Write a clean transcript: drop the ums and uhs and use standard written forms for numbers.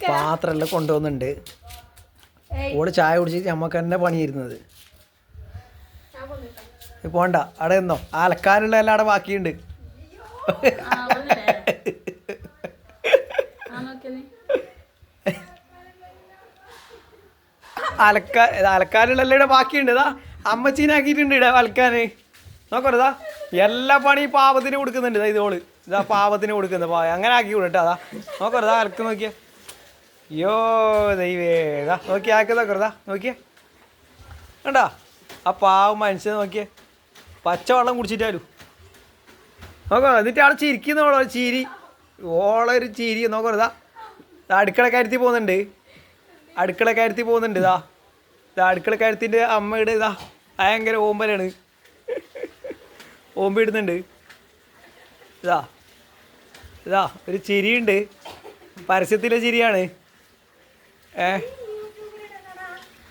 പാത്രമെല്ലാം കൊണ്ടുവന്നുണ്ട്. ഓള് ചായ കുടിച്ചിട്ട് നമ്മക്ക് തന്നെ പണിയിരുന്നത്. പോണ്ട, അവിടെ നിന്നോ. അലക്കാനുള്ള എല്ലാം അവിടെ ബാക്കിയുണ്ട്. അലക്കാനുള്ള ഇവിടെ ബാക്കിയുണ്ട്. ഇതാ അമ്മച്ചീനാക്കിയിട്ടുണ്ട് ഇവിടെ അലക്കാന്. നോക്കരുതാ എല്ലാ പണി പാവത്തിന് കൊടുക്കുന്നുണ്ട്. ഇതാ ഇതോള് ഇതാ പാവത്തിന് കൊടുക്കുന്നത്. അങ്ങനെ ആക്കി വിടട്ടോ. അതാ നോക്കരുതാ അലക്ക് നോക്കിയേ. അയ്യോ ദൈവേ, ഇതാ നോക്കി ആക്കി നോക്കരുതാ. നോക്കിയേ കണ്ടാ ആ പാവം മനുഷ്യനെ നോക്കിയേ. പച്ചവെള്ളം കുടിച്ചിട്ടാലും നോക്കോ. എന്നിട്ട് ആളെ ചിരിക്കുന്നോളോ ചിരി. ഓളൊരു ചിരി നോക്കരുതാ. അടുക്കളക്കാര്യത്തിൽ പോകുന്നുണ്ട്. അടുക്കളക്കാര്യത്തിൽ പോകുന്നുണ്ട്. ഇതാ അടുക്കളക്കാര്യത്തിൻ്റെ അമ്മയുടെ ഇതാ ഭയങ്കര ഓമ്പലാണ്. ഓമ്പിടുന്നുണ്ട്. ഇതാ ഇതാ ഒരു ചിരിയുണ്ട്. പരസ്യത്തിലെ ചിരിയാണ്.